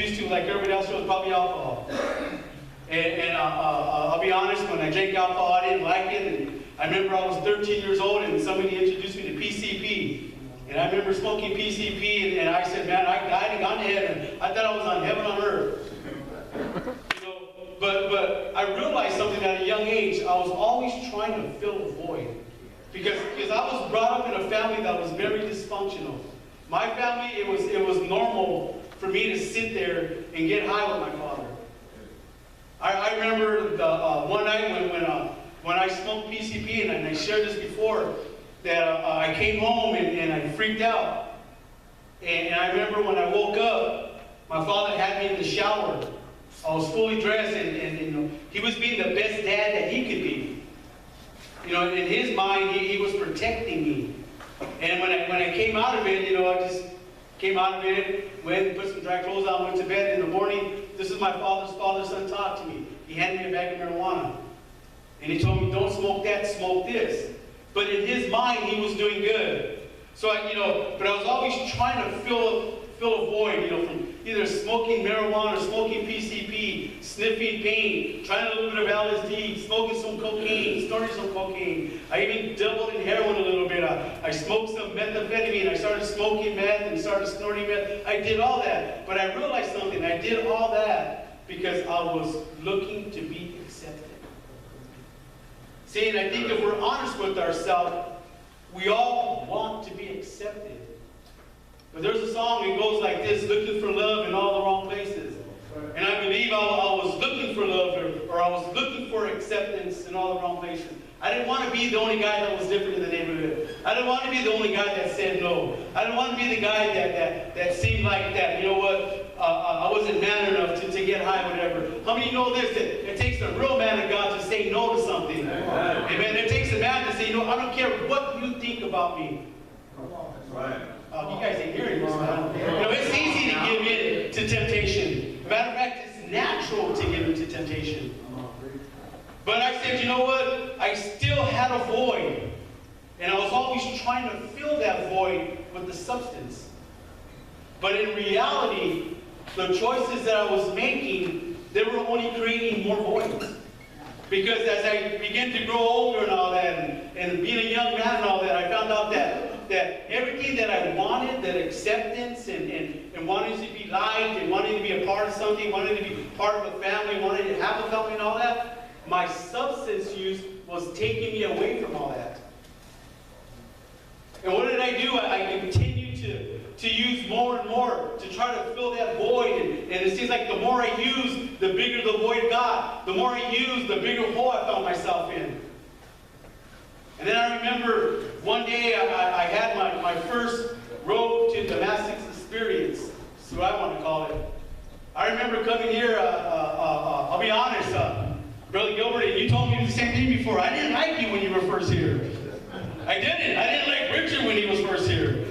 introduced to, like everybody else, was probably alcohol. And I'll be honest, when I drank alcohol, I didn't like it. And I remember I was 13 years old and somebody introduced me to PCP. And I remember smoking PCP and I said, man, I hadn't gone to heaven. I thought I was on heaven on earth. You know, but I realized something at a young age. I was always trying to fill a void. Because I was brought up in a family that was very dysfunctional. My family, it was normal for me to sit there and get high with my father. I remember one night when I smoked PCP, and I shared this before, that I came home and I freaked out. And I remember when I woke up, my father had me in the shower. I was fully dressed, and you know, he was being the best dad that he could be. You know, in his mind, he was protecting me. And when I came out of it, you know, I just came out of it, went and put some dry clothes on, went to bed. In the morning, this is my father's son talk to me. He handed me a bag of marijuana. And he told me, don't smoke that, smoke this. But in his mind, he was doing good. So but I was always trying to fill a void, you know, from either smoking marijuana, smoking PCP, sniffing paint, trying a little bit of LSD, smoking some cocaine, snorting some cocaine. I even dabbled in heroin a little bit. I smoked some methamphetamine. I started smoking meth and started snorting meth. I did all that. But I realized something. I did all that because I was looking to be accepted. See, and I think if we're honest with ourselves, we all want to be accepted. But there's a song that goes like this, looking for love in all the wrong places. And I believe I was looking for love, or I was looking for acceptance in all the wrong places. I didn't want to be the only guy that was different in the neighborhood. I didn't want to be the only guy that said no. I didn't want to be the guy that seemed like that. You know what? I wasn't man enough to get high, whatever. How many know this? That it takes a real man of God to say no to something. Amen. It takes a man to say, no, I don't care what you think about me. That's right. You guys ain't hearing this, man. You know, it's easy to give in to temptation. Matter of fact, it's natural to give in to temptation. But I said, you know what? I still had a void. And I was always trying to fill that void with the substance. But in reality, the choices that I was making, they were only creating more voids. Because as I began to grow older and all that, and being a young man and all that, I found out that everything that I wanted, that acceptance and wanting to be liked and wanting to be a part of something, wanting to be part of a family, wanting to have a family and all that, my substance use was taking me away from all that. And what did I do? I continued to use more and more to try to fill that void. And it seems like the more I used, the bigger the void got. The more I used, the bigger hole I found myself in. And then I remember one day I had my first road to Damascus experience. That's what I want to call it. I remember coming here, I'll be honest, Brother Gilbert, you told me the same thing before. I didn't like you when you were first here. I didn't like Richard when he was first here.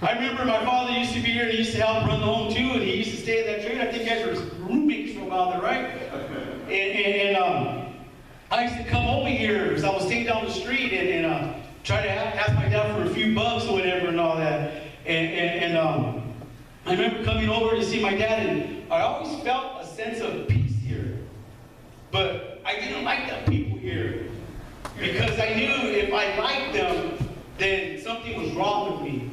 I remember my father used to be here and he used to help run the home too, and he used to stay in that trade. I think you guys were roommates for a while there, right? And I used to come over here because I was staying down the street and try to ask my dad for a few bucks or whatever and all that. And I remember coming over to see my dad, and I always felt a sense of peace here. But I didn't like the people here because I knew if I liked them, then something was wrong with me.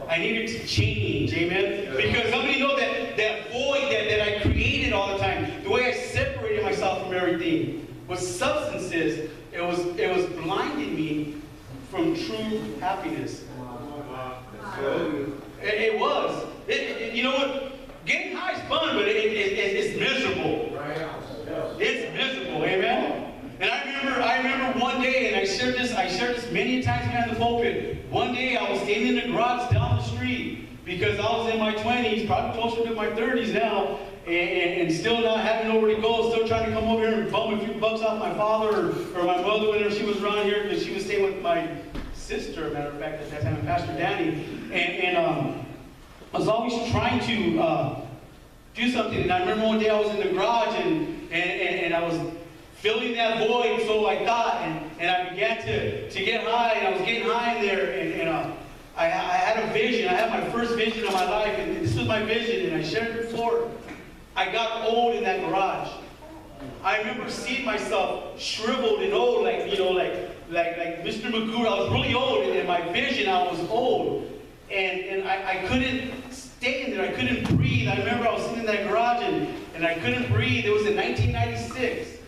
I needed to change, amen? Because somebody know that void that I created all the time, the way I separated myself from everything, was substances. It was blinding me from true happiness. It was. You know what? Getting high is fun, but it's miserable. It's miserable, amen? And I remember one day, and I shared this many times behind the pulpit. One day I was standing in the garage down the street because I was in my 20s, probably closer to my 30s now, and still not having nowhere to go, still trying to come over here and bum a few bucks off my father or my mother whenever she was around here, because she was staying with my sister, matter of fact, at that time, Pastor Danny. And I was always trying to do something. And I remember one day I was in the garage and I was filling that void, so I thought, and I began to get high, and I was getting high in there, and I had a vision. I had my first vision of my life, and this was my vision, and I shared it before. I got old in that garage. I remember seeing myself shriveled and old, like Mr. Magoo. I was really old, and in my vision, I was old. And I couldn't stay in there. I couldn't breathe. I remember I was sitting in that garage, and I couldn't breathe. It was in 1996.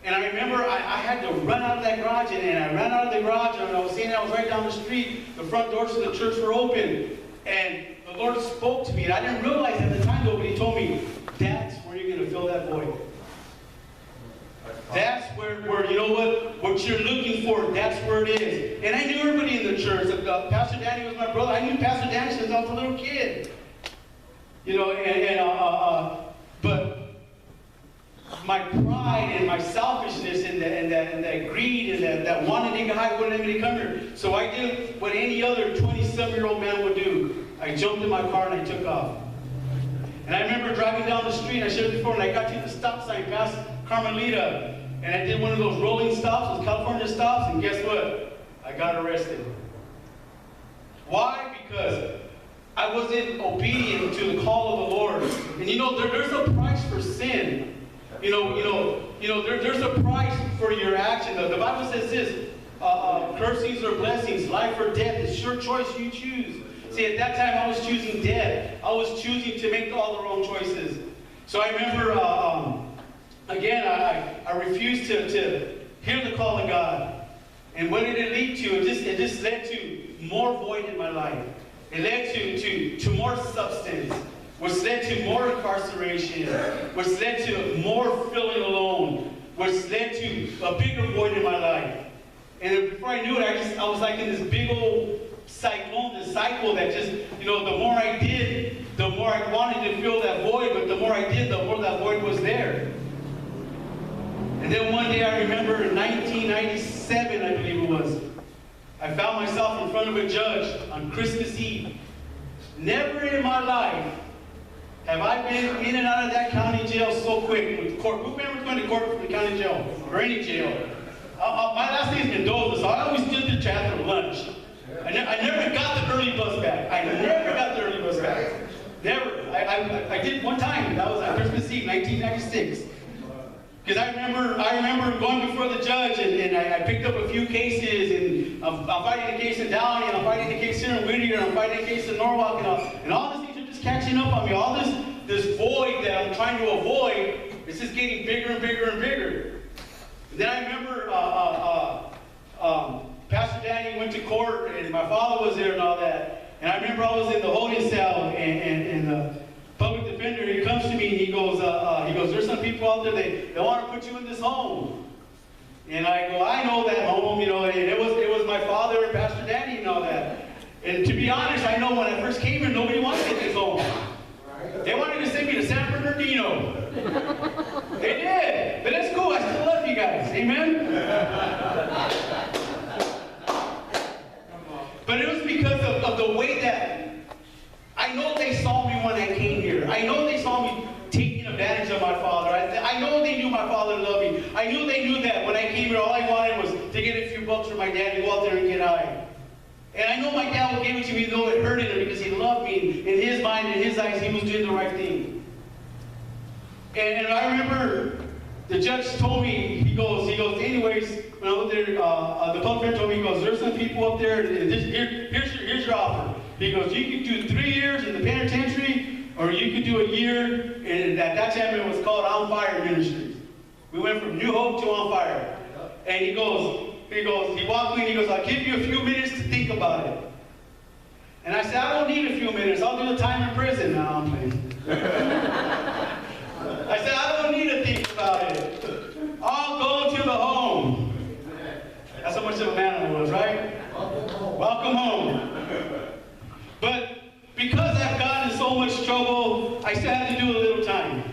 And I remember I had to run out of that garage, and I ran out of the garage, and I was saying I was right down the street. The front doors of the church were open. And the Lord spoke to me, and I didn't realize at the time, though, but He told me, that's where you're going to fill that void. That's where you know what you're looking for, that's where it is. And I knew everybody in the church. Pastor Danny was my brother. I knew Pastor Danny since I was a little kid. You know, but my pride and my selfishness and that greed and that wanting to get high wouldn't let me come here. So I did what any other 27-year-old man would do. I jumped in my car and I took off. And I remember driving down the street, I shared it before, and I got to the stop sign past Carmelita. And I did one of those rolling stops, those California stops, and guess what? I got arrested. Why? Because I wasn't obedient to the call of the Lord. And you know, there's a price for sin. There's a price for your action. The Bible says this, cursings or blessings, life or death, it's your choice, you choose. See, at that time I was choosing death. I was choosing to make all the wrong choices. So I remember, again, I refused to hear the call of God. And what did it lead to? It just led to more void in my life. It led to more substance, which led to more incarceration, which led to more feeling alone, which led to a bigger void in my life. And before I knew it, I was like in this big old cyclone, this cycle that just, you know, the more I did, the more I wanted to fill that void, but the more I did, the more that void was there. And then one day I remember in 1997, I believe it was, I found myself in front of a judge on Christmas Eve. Never in my life have I been in and out of that county jail so quick with court. Who remembers going to court from the county jail or any jail? My last name is Mendoza, so I always stood there to after lunch. I never got the early bus back. I never got the early bus back. Never. I did one time. That was on Christmas Eve, 1996. Because I remember going before the judge, and I picked up a few cases, and I'm fighting a case in Downey, and I'm fighting a case here in Whittier, and I'm fighting a case in Norwalk, and all these things are just catching up on me. All this void that I'm trying to avoid, it's just getting bigger and bigger and bigger. And then I remember Pastor Danny went to court, and my father was there and all that. And I remember I was in the holding cell, and the public defender, he comes to me and he goes, there's some people out there, they want to put you in this home. And I go, I know that home, you know, and it was my father and Pastor Danny and all that. And to be honest, I know when I first came here, nobody wanted me in this home. They wanted to send me to San Bernardino. They did. But that's cool. I still love you guys. Amen? But it was because of the way that I know they saw me when I came here. I know they saw me taking advantage of my father. I know they knew my father loved me. I knew they knew that when I came here, all I wanted was to get a few bucks from my dad to go out there and get high. And I know my dad would give it to me, though it hurted him, because he loved me. In his mind, in his eyes, he was doing the right thing. And I remember the judge told me, he goes, anyways, when I was there, the public defender told me, he goes, there's some people up there, and here's your offer. He goes, you can do 3 years in the penitentiary, or you could do a year, and at that time it was called On Fire Ministries. We went from New Hope to On Fire. And he walked me and he goes, I'll give you a few minutes to think about it. And I said, I don't need a few minutes. I'll do the time in prison. No, I'm playing. I said, I don't need to think about it. I'll go to the home. That's how much of a man I was, right? Welcome home. But because I've gotten in so much trouble, I still had to do a little time.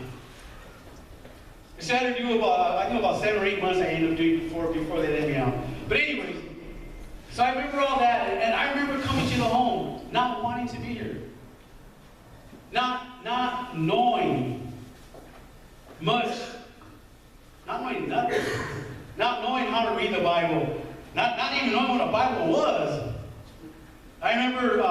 I still had to do about 7 or 8 months I ended up doing before they let me out. But anyways, so I remember all that, and I remember coming to the home, not wanting to be here. Not knowing much, not knowing nothing, not knowing how to read the Bible, not even knowing what a Bible was. I remember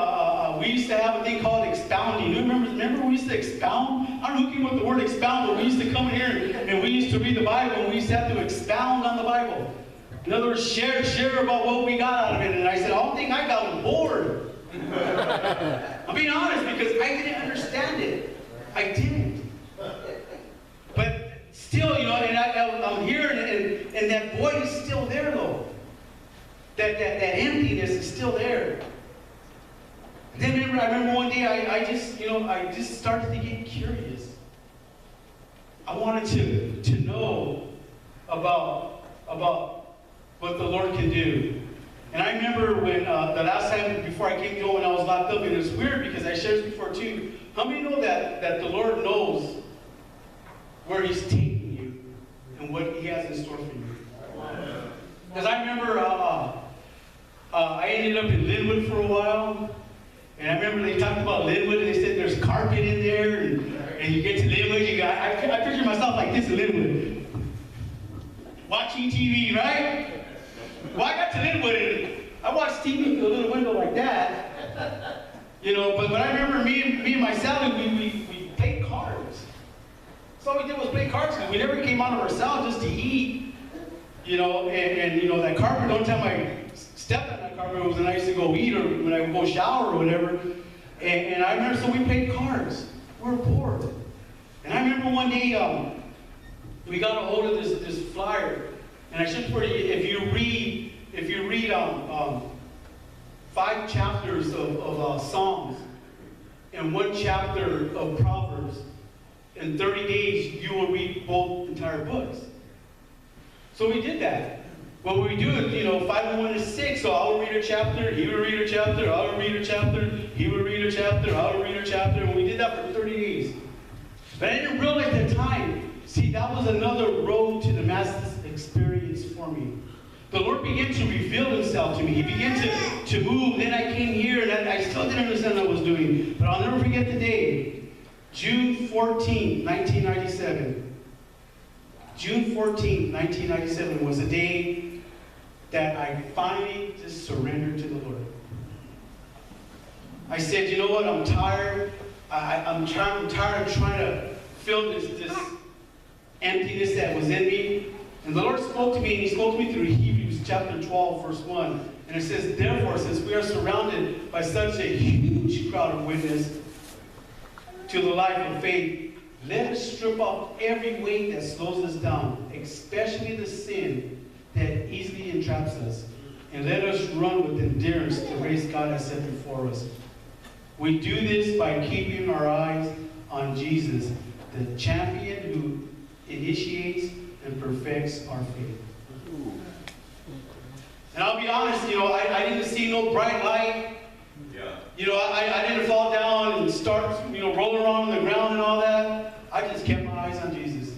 we used to have a thing called expounding. You remember we used to expound? I don't know who came up with the word expound, but we used to come here and we used to read the Bible, and we used to have to expound on the Bible. In other words, share about what we got out of it. And I said, I don't think I got bored. I'm being honest, because I didn't understand it. I didn't. But still, you know, and I'm here, and that void is still there, though. That emptiness is still there. And then I remember one day I just started to get curious. I wanted to know about what the Lord can do. And I remember when the last time before I came to when I was locked up, and it was weird because I shared this before too. How many know that the Lord knows where He's taking you and what He has in store for you? Because I remember I ended up in Linwood for a while, and I remember they talked about Linwood, and they said there's carpet in there, and you get to Linwood, I picture myself like this in Linwood, watching TV, right? Well, I got to Linwood, and I watched TV through a little window like that, you know. But I remember me and my Sally, we played cards. So all we did was play cards, because we never came out of our cell just to eat, you know. And you know, that carpet, don't tell my stepped on that carpet was when I used to go eat or when I would go shower or whatever. And I remember, so we played cards. We were poor. And I remember one day we got a hold of this flyer, and I should for you, if you read 5 chapters of Psalms and 1 chapter of Proverbs, in 30 days you will read both entire books. So we did that. Well, we do it, you know, 5 and 1 is 6, so I will read a chapter, he will read a chapter, I will read a chapter, he will read a chapter, I will read a chapter, and we did that for 30 days. But I didn't realize at the time, see, that was another road to the Master's experience for me. The Lord began to reveal Himself to me. He began to move. Then I came here, and I still didn't understand what I was doing. But I'll never forget the day, June 14, 1997. June 14, 1997 was the day that I finally just surrendered to the Lord. I said, you know what, I'm tired. I'm tired of trying to fill this emptiness that was in me. And the Lord spoke to me, and He spoke to me through Hebrews chapter 12, verse 1. And it says, therefore, since we are surrounded by such a huge crowd of witnesses to the life of faith, let us strip off every weight that slows us down, especially the sin that easily entraps us, and let us run with endurance the race God has set before us. We do this by keeping our eyes on Jesus, the champion who initiates and perfects our faith. And I'll be honest, you know, I didn't see no bright light. Yeah. You know, I didn't fall down and start, you know, rolling around on the ground and all that. I just kept my eyes on Jesus.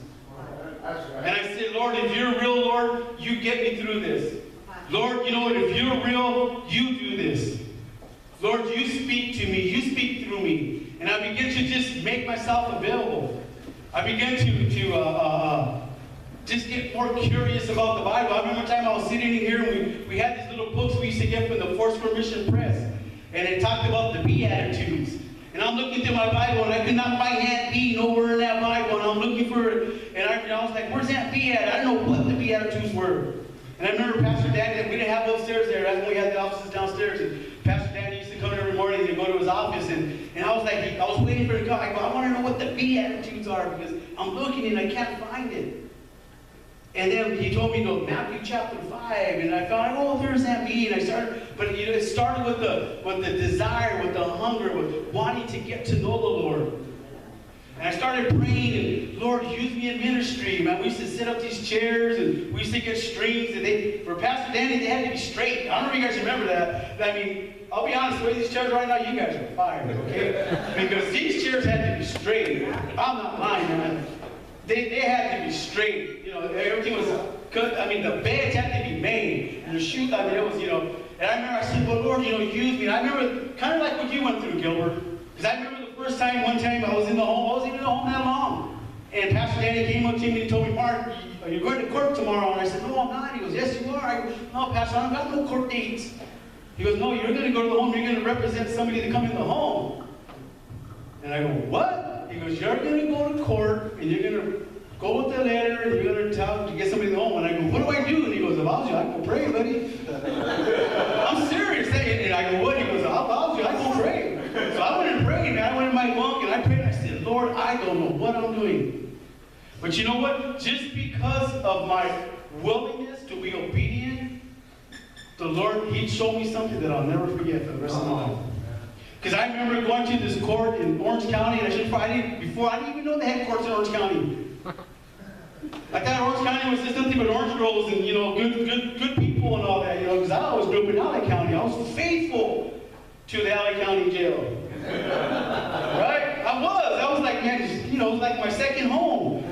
And I said, Lord, if you're real, Lord, you get me through this. Lord, you know what? If you're real, you do this. Lord, you speak to me. You speak through me. And I began to just make myself available. I began to just get more curious about the Bible. I remember one time I was sitting in here, and we had these little books we used to get from the Foursquare Mission Press. And it talked about the Beatitudes. And I'm looking through my Bible, and I could not find Aunt B nowhere in that Bible. And I'm looking for it, and I was like, where's Aunt B at? I don't know what the Beatitudes were. And I remember Pastor Danny, we didn't have upstairs there. That's when we had the offices downstairs. And Pastor Danny used to come every morning and go to his office. And I was like, I was waiting for him to come. I go, I want to know what the Beatitudes are, because I'm looking and I can't find it. And then he told me to go Matthew chapter 5, and I found, oh, there's that B, and I started, but you know, it started with the desire, with the hunger, with wanting to get to know the Lord. And I started praying, and Lord, use me in ministry. Man, we used to set up these chairs, and we used to get strings, and for Pastor Danny, they had to be straight. I don't know if you guys remember that. I mean, I'll be honest, the way these chairs right now, you guys are fired, okay? Because these chairs had to be straight. I'm not lying, man. They had to be straight. You know, everything was good. I mean, the beds had to be made. And the shoes, I mean, it was, you know. And I remember I said, well, Lord, you know, use me. And I remember kind of like what you went through, Gilbert. Because I remember the first time, one time, I was in the home. I wasn't even in the home that long. And Pastor Danny came up to me and told me, Mark, are you going to court tomorrow? And I said, no, I'm not. He goes, yes, you are. I go, no, Pastor, I don't got no court dates. He goes, no, you're going to go to the home. You're going to represent somebody to come in the home. And I go, what? He goes, you're going to go to court, and you're going to go with the letter, and you're going to tell to get somebody in the home. And I go, what do I do? And he goes, if I was you, I'd go pray, buddy. I'm serious. And I go, what? He goes, if I was you, I'd go pray. So I went and prayed, man. I went in my bunk, and I prayed, and I said, Lord, I don't know what I'm doing. But you know what? Just because of my willingness to be obedient, the Lord, He showed me something that I'll never forget for the rest of my life. Because I remember going to this court in Orange County, and I didn't even know they had courts in Orange County. I thought Orange County was just nothing but orange groves and, good people and all that, because I always grew up in LA County. I was faithful to the LA County jail. Right? I was like, man, it was like my second home.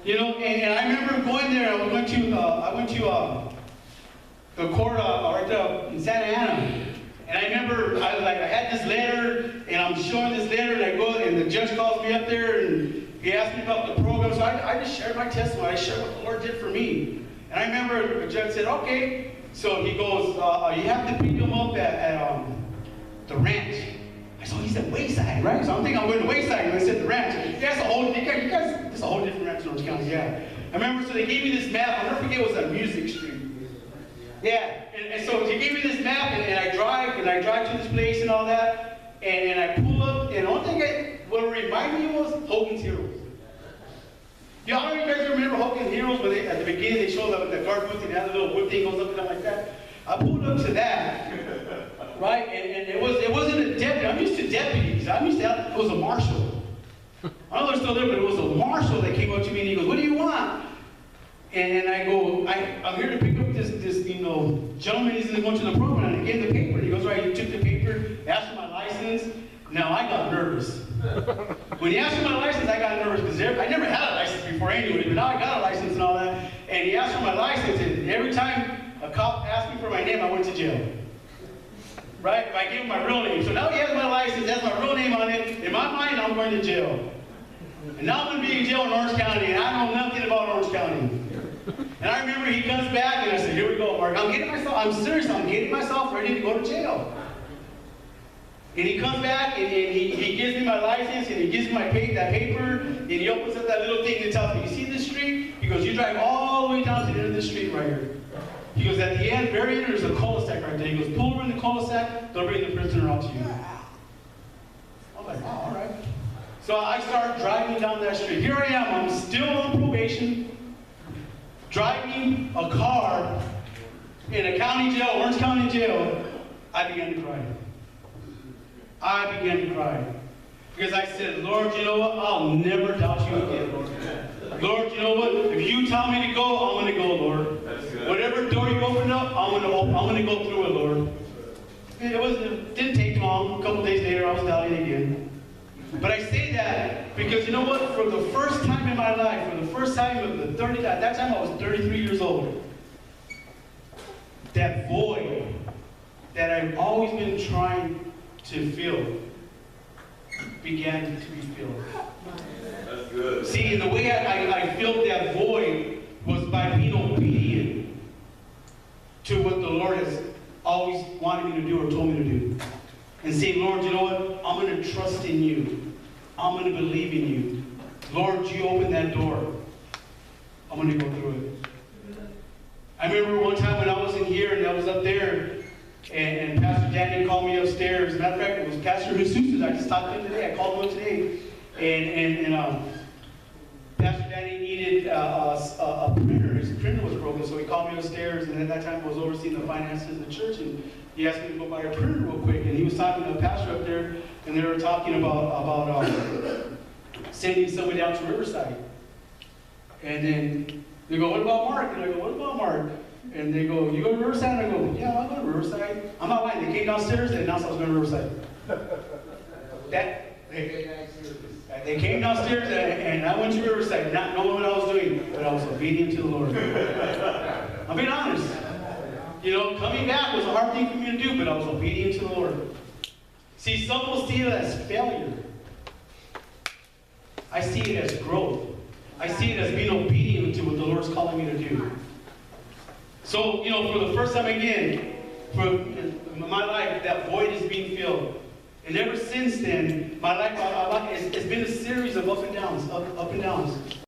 And I remember going there. I went to the court right there in Santa Ana. And I remember I had this letter, and I'm showing this letter, and I go, and the judge calls me up there, and he asked me about the program. So I just shared my testimony. I shared what the Lord did for me. And I remember the judge said, okay. So he goes, you have to pick him up at the ranch. So he said, Wayside, right? So I'm thinking I'm going to Wayside, and I said the ranch. That's a whole different ranch in Orange County, yeah. I remember, so they gave me this map. I'll never forget, it was on Music Street. Yeah, and so they gave me this map, and I drive to this place and all that, and I pull up, and the only thing what it reminded me was Hogan's Heroes. You guys remember Hogan's Heroes, where at the beginning they showed the guard booth, and they had a little wood thing goes up and down like that? I pulled up to that, right, and it wasn't a deputy. I'm used to deputies. It was a marshal. I don't know if they're still there, but it was a marshal that came up to me, and he goes, what do you want? And I go, I'm here to pick up this gentleman. He's going to go to the program. And I gave him the paper. He goes, right, he took the paper, asked for my license. Now, I got nervous. When he asked for my license, I got nervous because I never had a license before anyway, but now I got a license and all that. And he asked for my license, and every time a cop asked me for my name, I went to jail. Right? If I gave him my real name. So now he has my license, has my real name on it. In my mind, I'm going to jail. And now I'm going to be in jail in Orange County, and I know nothing about Orange County. And I remember he comes back, and I said, here we go, Mark. I'm getting myself ready to go to jail. And he comes back, and he gives me my license, and he gives me that paper, and he opens up that little thing and tells me, you see this street? He goes, you drive all the way down to the end of this street right here. He goes, at the end, very end, there's a cul-de-sac right there. He goes, pull over in the cul-de-sac, they'll bring the prisoner out to you. I was like, oh, all right. So I start driving down that street. Here I am, I'm still on probation, driving a car in a county jail, Orange County jail. I began to cry. Because I said, Lord, you know what? I'll never doubt you again, Lord. Lord, you know what? If you tell me to go, I'm going to go, Lord. Whatever door you open up, I'm going to go through it, Lord. It didn't take long. A couple days later, I was doubting again. But I say that because you know what? For the first time in my life, at that time I was 33 years old. That void that I've always been trying to fill began to be filled. That's good. See, and the way I filled that void was by being obedient to what the Lord has always wanted me to do or told me to do. And saying, Lord, you know what? I'm going to trust in you. I'm going to believe in you. Lord, you open that door. I'm going to go through it. I remember one time when I was in here and I was up there, and Pastor Daniel called me upstairs. As a matter of fact, it was Pastor Jesus. I just talked to him today. I called him up today. And Pastor Danny needed a printer. His printer was broken, so he called me upstairs, and at that time I was overseeing the finances of the church, and he asked me to go buy a printer real quick. And he was talking to a pastor up there, and they were talking about sending somebody out to Riverside. And then they go, what about Mark? And I go, what about Mark? And they go, you go to Riverside? And I go, yeah, I'll go to Riverside. I'm not lying. They came downstairs, and announced I was going to Riverside. They came downstairs, and I went to Riverside, not knowing what I was doing, but I was obedient to the Lord. I'm being honest. You know, coming back was a hard thing for me to do, but I was obedient to the Lord. See, some will see it as failure. I see it as growth. I see it as being obedient to what the Lord's calling me to do. So, you know, for the first time again, for in my life, that void is being filled. And ever since then, my life, it's been a series of up and downs, up and downs.